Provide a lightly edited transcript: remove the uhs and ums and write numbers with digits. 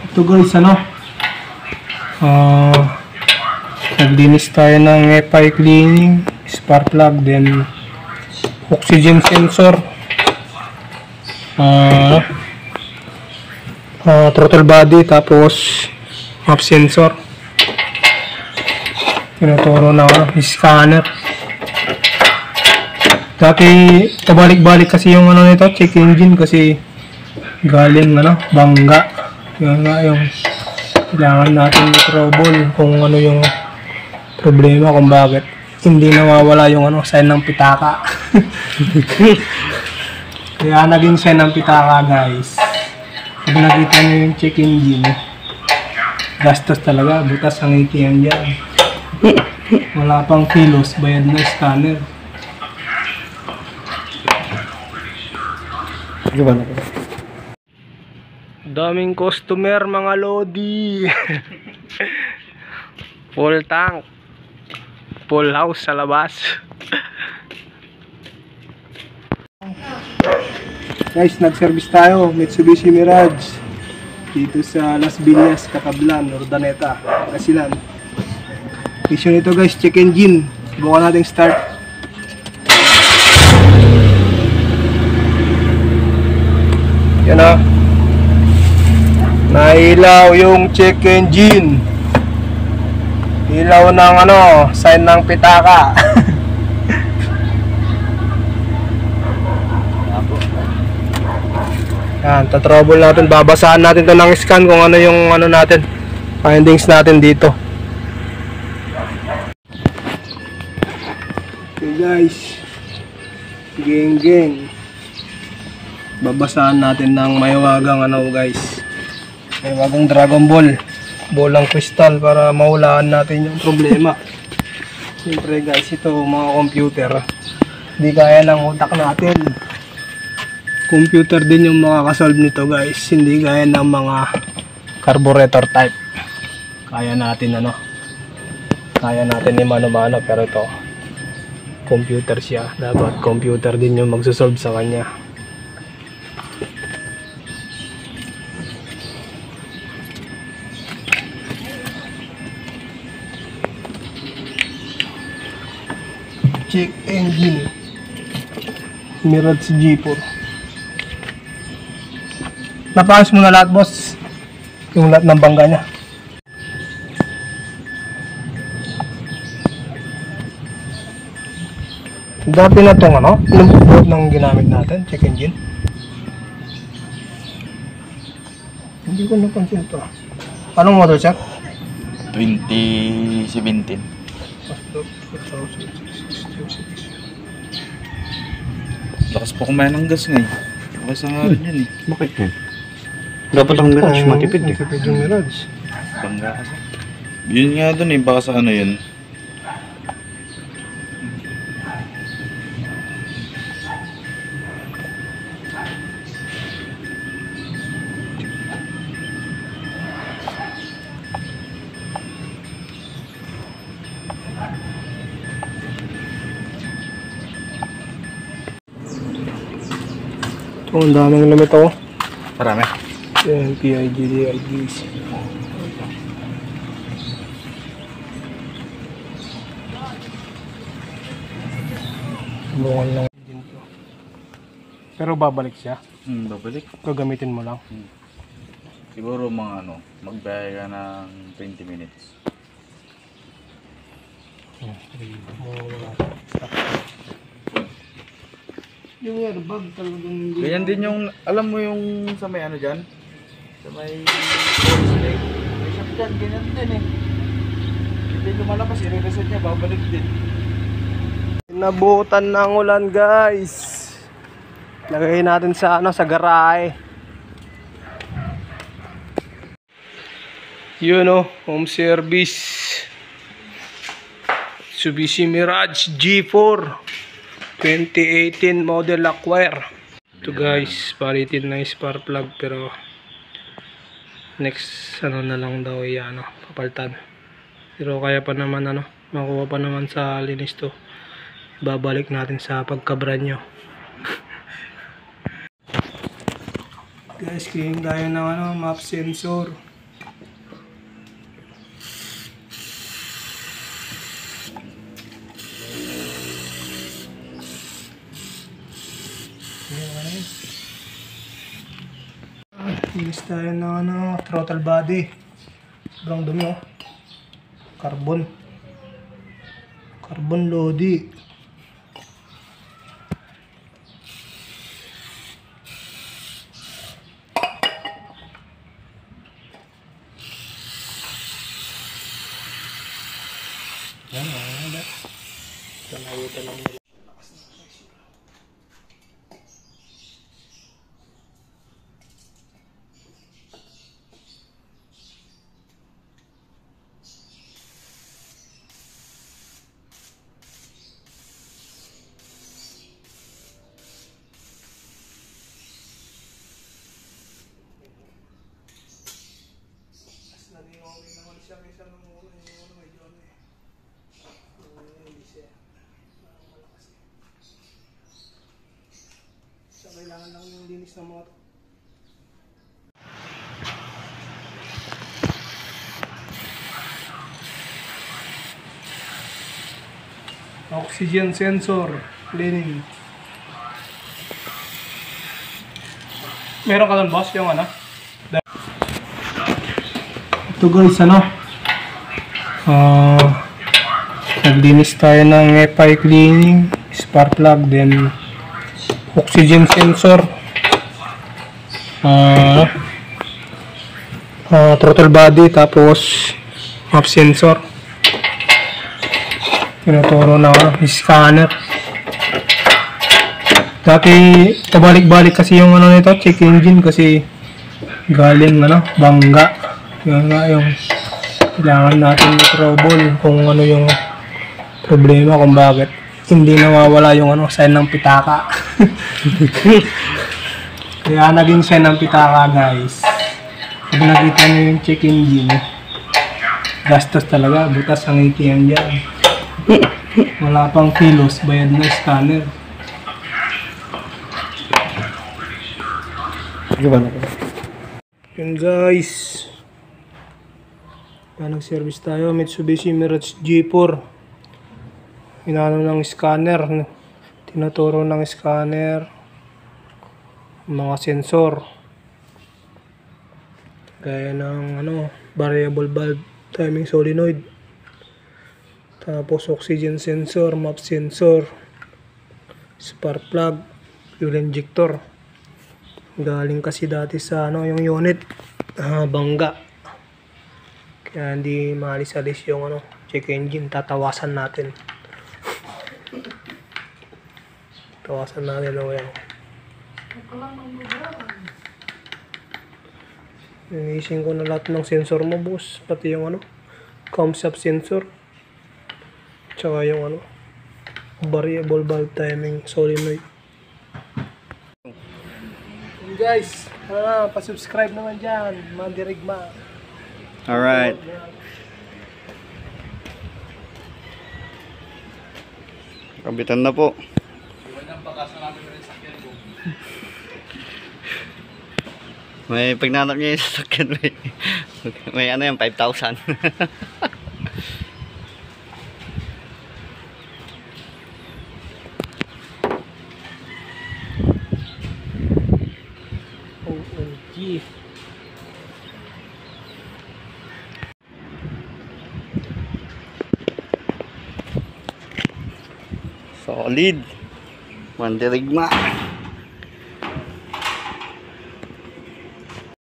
Ito guys, naglinis tayo ng FI cleaning, spark plug, then oxygen sensor, throttle body, tapos map sensor. Tinuturo na scanner. Dati pabalik-balik kasi yung nito, check engine, kasi galing bangga. Yun nga yung kailangan natin i-trouble kung ano yung problema, kung bakit hindi nawawala yung sign ng pitaka. Kaya naging sign ng pitaka guys. Pag nakita nyo yung check engine, gastos talaga, butas ang ATM dyan. Wala pang kilos, bayad na scanner. Daming customer mga lodi. Full tank, full house sa labas. Guys, nag-service tayo Mitsubishi Mirage dito sa Las Villas, Catablan, Urdaneta, Pangasinan. Mission ito guys, check engine. Subukan natin start. Yan na. Nailaw yung check engine. Ilaw ng sign ng pitaka. Yan, tatrouble natin. Babasaan natin to ng scan kung ano yung natin, findings natin dito. Okay guys, geng babasaan natin ng mahiwagang guys, mahiwagang Dragon Ball, bolang kristal, para mahulaan natin yung problema. Siyempre guys, ito mga computer, hindi kaya ng utak natin. Computer din yung makakasolve nito guys, hindi gaya ng mga carburetor type. Kaya natin kaya natin ni mano-mano, pero ito computer siya, dapat computer din yung magsosolve sa kanya. Check engine Mirage G4. Napaayos mo na lahat boss, yung lahat ng bangga nya. Dati na itong yung board ng ginamit natin, check engine. Hindi ko napansin ito. Anong model siya? 2017. Lakas pa kumain ng gas ngayon. Lakas nga rin yan eh. Bakit yan? Dapat ang Mirage matipid eh. Matipid yung Mirage. Bangga kasi. Yun nga dun eh, baka sa yun. Ito, ang daming limit ako. Marami. Yan, PIGD, IGC. Bukan lang din to. Pero babalik siya. Babalik. Gagamitin mo lang. Siguro mga magbiyahe ka ng 20 minutes. Yung airbag talagang Ganyan din yung, alam mo yung sa may dyan? Sa may snake. May shop dyan, ganyan din eh. Hindi lumalabas, i-reset niya, babalik din. nabutan ng ulan guys. Lagay natin sa sa garahe. Yun home service. Mitsubishi Mirage G4 2018 model acquire. Ito guys, palitin na yung spark plug, pero next na lang daw papalitan. Pero kaya pa naman makuha pa naman sa linis to. Babalik natin sa pagkabranyo. Guys, kaya ng map sensor. Linis tayo ng throttle body. Sobrang dumi oh. Carbon. Carbon lodi. Yan, ano. Tanawitan lang nila. Naging okay naman siya kaysa nung una yung medyo ano eh. Hindi siya. Malakas eh. So kailangan lang yung linis ng mga oxygen sensor cleaning. Meron ka doon boss yung ano? Ito guys, naglinis tayo ng FI cleaning, spark plug, then oxygen sensor, throttle body, tapos map sensor. Tinuturo na scanner. Dati pabalik-balik kasi yung nito, check engine kasi galing bangga. Yun nga yung kailangan natin i-trouble kung ano yung problema, kung bakit hindi nawawala yung sign ng pitaka. Kaya naging sign ng pitaka guys. Pag nakita nyo yung check engine, gastos talaga, butas ang ATM dyan. Wala pang kilos, bayad na scanner. Yun guys, nag-service tayo, Mitsubishi Mirage G4. Inano ng scanner, tinuturo ng scanner, mga sensor, gaya ng variable valve timing solenoid, tapos oxygen sensor, map sensor, spark plug, fuel injector. Galing kasi dati sa yung unit bangga. Kaya hindi maalis-alis yung check engine, tatawasan natin. Tawasan natin yan. Inisin ko na lahat ng sensor mo boss, pati yung COMSAP sensor. Tsaka yung variable valve timing solenoid. Guys, pa-subscribe naman dyan, Mandirigma. Alright. Kabitan na po. May pagnanap niya yung sasakyan. May 5,000. OMG. Solid. Mandirigma.